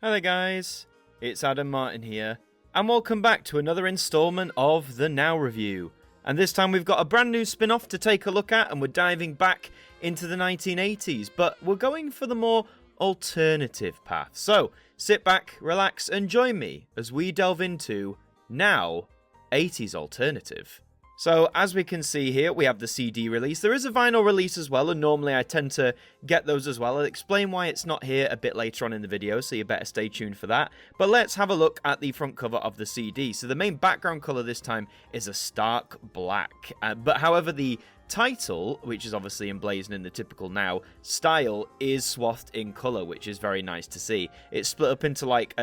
Hello guys, it's Adam Martin here, and welcome back to another installment of the Now Review. And this time we've got a brand new spin-off to take a look at, and we're diving back into the 1980s, but we're going for the more alternative path. So, sit back, relax, and join me as we delve into Now 80s Alternative. So, as we can see here, we have the CD release. There is a vinyl release as well, and normally I tend to get those as well. I'll explain why it's not here a bit later on in the video, so you better stay tuned for that. But let's have a look at the front cover of the CD. So the main background colour this time is a stark black. But however, the title, which is obviously emblazoned in the typical Now style, is swathed in colour, which is very nice to see. It's split up into like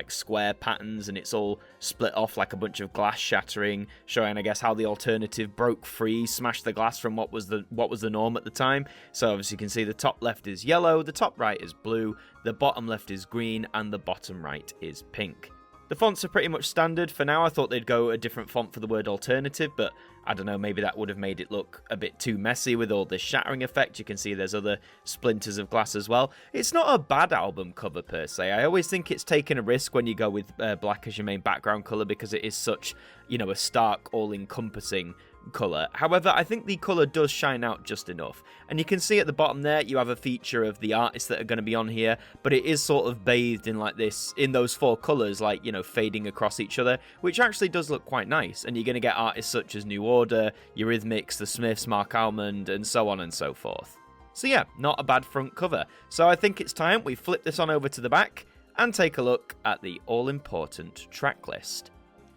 square patterns, and it's all split off like a bunch of glass shattering, showing I guess how the alternative broke free, smashed the glass from what was the norm at the time. So obviously you can see the top left is yellow, the top right is blue, the bottom left is green, and the bottom right is pink. The fonts are pretty much standard. For now, I thought they'd go a different font for the word alternative, but I don't know, maybe that would have made it look a bit too messy with all this shattering effect. You can see there's other splinters of glass as well. It's not a bad album cover per se. I always think it's taking a risk when you go with black as your main background colour, because it is such, a stark, all-encompassing colour. However, I think the colour does shine out just enough. And you can see at the bottom there, you have a feature of the artists that are going to be on here, but it is sort of bathed in like this, in those four colours, like, fading across each other, which actually does look quite nice. And you're going to get artists such as New Order, Eurythmics, The Smiths, Mark Almond, and so on and so forth. So yeah, not a bad front cover. So I think it's time we flip this on over to the back and take a look at the all-important track list.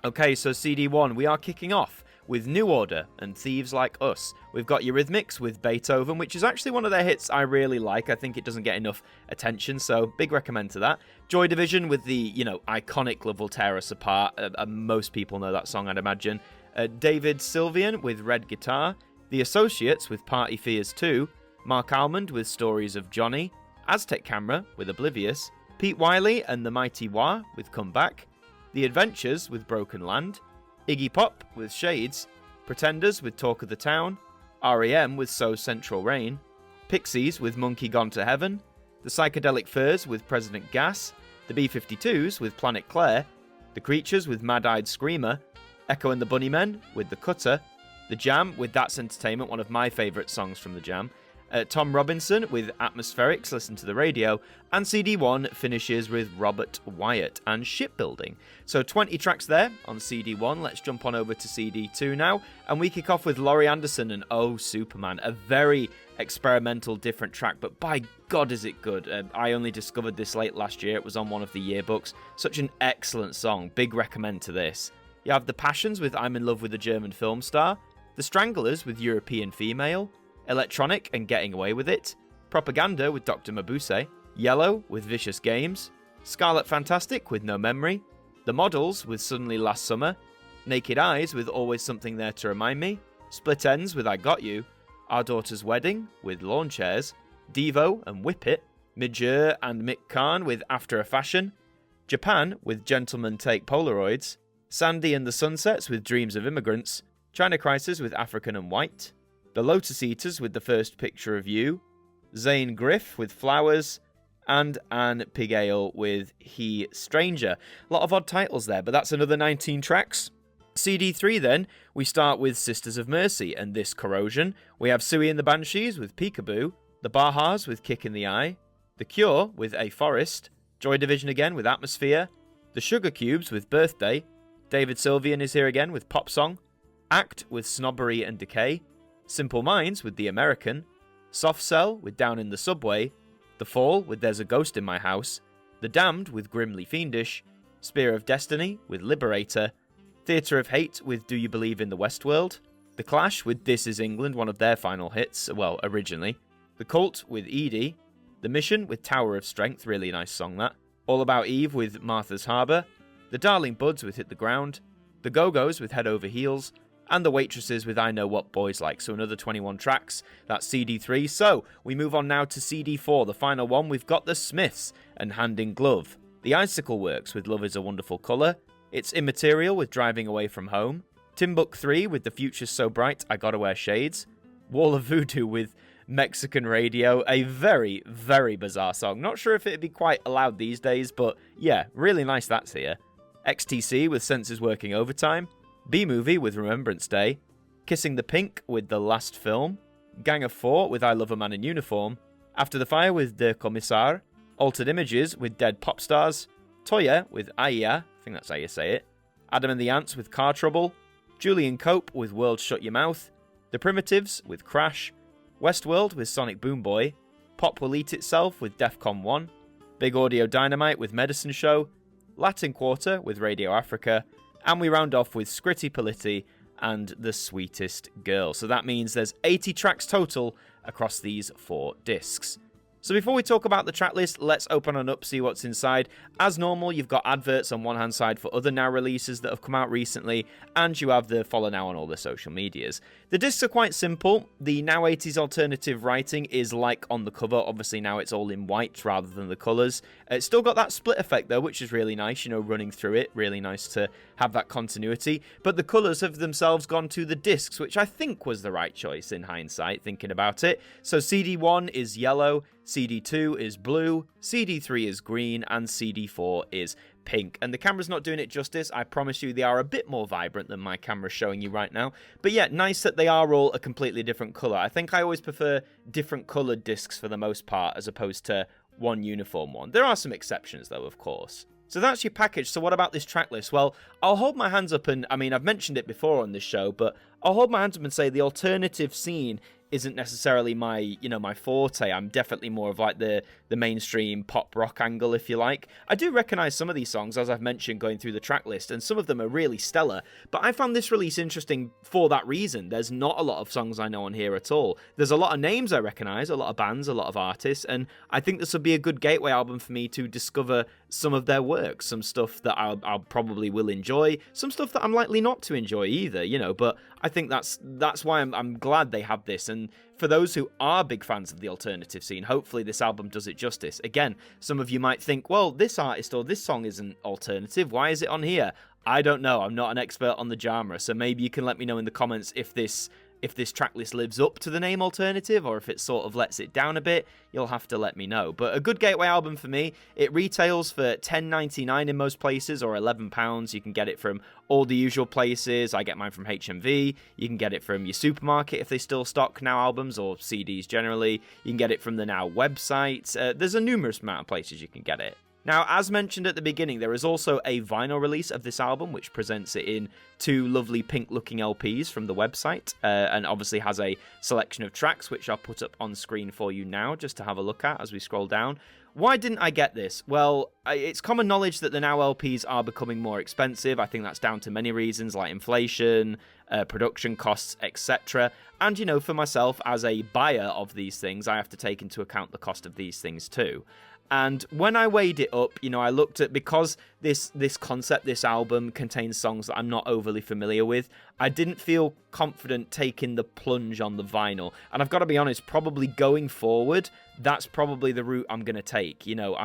Okay, so CD1, we are kicking off with New Order and Thieves Like Us. We've got Eurythmics with Beethoven, which is actually one of their hits I really like. I think it doesn't get enough attention, so big recommend to that. Joy Division with the, iconic Love Will Tear Us Apart. Most people know that song, I'd imagine. David Sylvian with Red Guitar. The Associates with Party Fears 2. Mark Almond with Stories of Johnny. Aztec Camera with Oblivious. Pete Wiley and the Mighty Wah with Come Back. The Adventures with Broken Land. Iggy Pop with Shades, Pretenders with Talk of the Town, R.E.M. with So Central Rain, Pixies with Monkey Gone to Heaven, The Psychedelic Furs with President Gas, The B-52s with Planet Claire, The Creatures with Mad-Eyed Screamer, Echo and the Bunnymen with The Cutter, The Jam with That's Entertainment, one of my favourite songs from The Jam, Tom Robinson with Atmospherics, Listen to the Radio, and CD1 finishes with Robert Wyatt and Shipbuilding. So 20 tracks there on CD1. Let's jump on over to CD2 now, and we kick off with Laurie Anderson and Oh Superman, a very experimental, different track, but by God is it good. I only discovered this late last year. It was on one of the yearbooks. Such an excellent song. Big recommend to this. You have The Passions with I'm in Love with a German Film Star, The Stranglers with European Female, Electronic and Getting Away with It, Propaganda with Dr. Mabuse, Yellow with Vicious Games, Scarlet Fantastic with No Memory, The Models with Suddenly Last Summer, Naked Eyes with Always Something There to Remind Me, Split Ends with I Got You, Our Daughter's Wedding with Lawn Chairs, Devo and Whip It, Midger and Mick Karn with After a Fashion, Japan with Gentlemen Take Polaroids, Sandy and the Sunsets with Dreams of Immigrants, China Crisis with African and White, The Lotus Eaters with The First Picture of You, Zane Griff with Flowers, and Anne Pigale with He Stranger. A lot of odd titles there, but that's another 19 tracks. CD3 then, we start with Sisters of Mercy and This Corrosion. We have Suey and the Banshees with Peekaboo, The Bahas with Kick in the Eye, The Cure with A Forest, Joy Division again with Atmosphere, The Sugar Cubes with Birthday, David Sylvian is here again with Pop Song, Act with Snobbery and Decay, Simple Minds with The American, Soft Cell with Down in the Subway, The Fall with There's a Ghost in My House, The Damned with Grimly Fiendish, Spear of Destiny with Liberator, Theatre of Hate with Do You Believe in the Westworld, The Clash with This Is England, one of their final hits, well, originally, The Cult with Edie, The Mission with Tower of Strength, really nice song that, All About Eve with Martha's Harbour, The Darling Buds with Hit the Ground, The Go-Go's with Head Over Heels, and The Waitresses with I Know What Boys Like. So another 21 tracks. That's CD3. So we move on now to CD4, the final one. We've got The Smiths and Hand in Glove. The Icicle Works with Love is a Wonderful Colour. It's Immaterial with Driving Away from Home. Timbuk 3 with The Future's So Bright I Gotta Wear Shades. Wall of Voodoo with Mexican radio. A very, very bizarre song. Not sure if it'd be quite allowed these days, but yeah, really nice that's here. XTC with Senses Working Overtime. B-Movie with Remembrance Day. Kissing the Pink with The Last Film. Gang of Four with I Love a Man in Uniform. After the Fire with Der Kommissar. Altered Images with Dead Pop Stars. Toya with Aya, I think that's how you say it. Adam and the Ants with Car Trouble. Julian Cope with World Shut Your Mouth. The Primitives with Crash. Westworld with Sonic Boom Boy. Pop Will Eat Itself with Defcon 1. Big Audio Dynamite with Medicine Show. Latin Quarter with Radio Africa. And we round off with Scritti Politti and The Sweetest Girl. So that means there's 80 tracks total across these 4 discs. So before we talk about the track list, let's open on up, see what's inside. As normal, you've got adverts on one hand side for other Now releases that have come out recently, and you have the follow Now on all the social medias. The discs are quite simple. The Now 80s alternative writing is like on the cover. Obviously now it's all in white rather than the colours. It's still got that split effect though, which is really nice, you know, running through it. Really nice to have that continuity. But the colours have themselves gone to the discs, which I think was the right choice in hindsight, thinking about it. So CD1 is yellow, CD2 is blue, CD3 is green, and CD4 is pink. And the camera's not doing it justice. I promise you they are a bit more vibrant than my camera's showing you right now. But yeah, nice that they are all a completely different colour. I think I always prefer different coloured discs for the most part as opposed to one uniform one. There are some exceptions though, of course. So that's your package. So what about this track list? Well, I'll hold my hands up and, I mean, I've mentioned it before on this show, but I'll hold my hands up and say the alternative scene isn't necessarily my, you know, my forte. I'm definitely more of like the mainstream pop rock angle, if you like. I do recognize some of these songs, as I've mentioned, going through the track list, and some of them are really stellar, but I found this release interesting for that reason. There's not a lot of songs I know on here at all. There's a lot of names I recognize, a lot of bands, a lot of artists, and I think this would be a good gateway album for me to discover some of their work, some stuff that I'll probably will enjoy, some stuff that I'm likely not to enjoy either, you know, but I think that's why I'm glad they have this. And for those who are big fans of the alternative scene, hopefully this album does it justice. Again, some of you might think, well, this artist or this song isn't alternative, why is it on here? I don't know, I'm not an expert on the genre, so maybe you can let me know in the comments if this track list lives up to the name alternative or if it sort of lets it down a bit. You'll have to let me know. But a good gateway album for me. It retails for $10.99 in most places, or £11. You can get it from all the usual places. I get mine from HMV. You can get it from your supermarket if they still stock Now albums or CDs generally. You can get it from the Now website. There's a numerous amount of places you can get it. Now, as mentioned at the beginning, there is also a vinyl release of this album, which presents it in 2 lovely pink-looking LPs from the website, and obviously has a selection of tracks, which I'll put up on screen for you now, just to have a look at as we scroll down. Why didn't I get this? Well, it's common knowledge that the Now LPs are becoming more expensive. I think that's down to many reasons, like inflation, production costs, etc. And, you know, for myself, as a buyer of these things, I have to take into account the cost of these things too. And when I weighed it up, you know, I looked at, because this concept, this album contains songs that I'm not overly familiar with, I didn't feel confident taking the plunge on the vinyl. And I've got to be honest, probably going forward, that's probably the route I'm going to take. You know,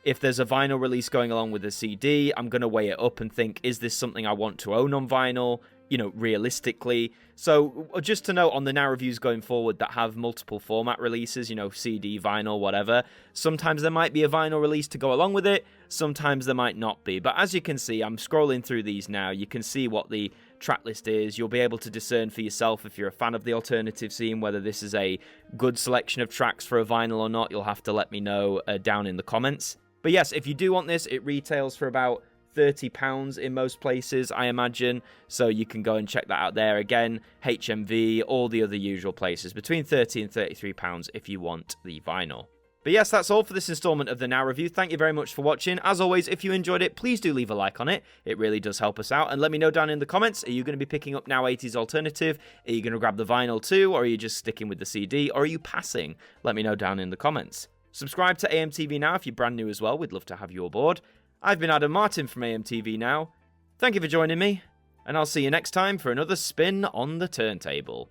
if there's a vinyl release going along with a CD, I'm going to weigh it up and think, is this something I want to own on vinyl? You know, realistically. So just to note on the Now reviews going forward that have multiple format releases, you know, CD, vinyl, whatever, sometimes there might be a vinyl release to go along with it, sometimes there might not be. But as you can see, I'm scrolling through these now, you can see what the track list is. You'll be able to discern for yourself if you're a fan of the alternative scene, whether this is a good selection of tracks for a vinyl or not. You'll have to let me know down in the comments. But yes, if you do want this, it retails for about £30 in most places, I imagine, so you can go and check that out there. Again, HMV, all the other usual places, between £30 and £33 if you want the vinyl. But yes, that's all for this installment of the Now review. Thank you very much for watching. As always, if you enjoyed it, please do leave a like on it. It really does help us out. And let me know down in the comments, are you going to be picking up Now 80s Alternative? Are you going to grab the vinyl too? Or are you just sticking with the CD? Or are you passing? Let me know down in the comments. Subscribe to AMTV Now if you're brand new as well. We'd love to have you aboard. I've been Adam Martin from AMTV Now. Thank you for joining me, and I'll see you next time for another spin on the turntable.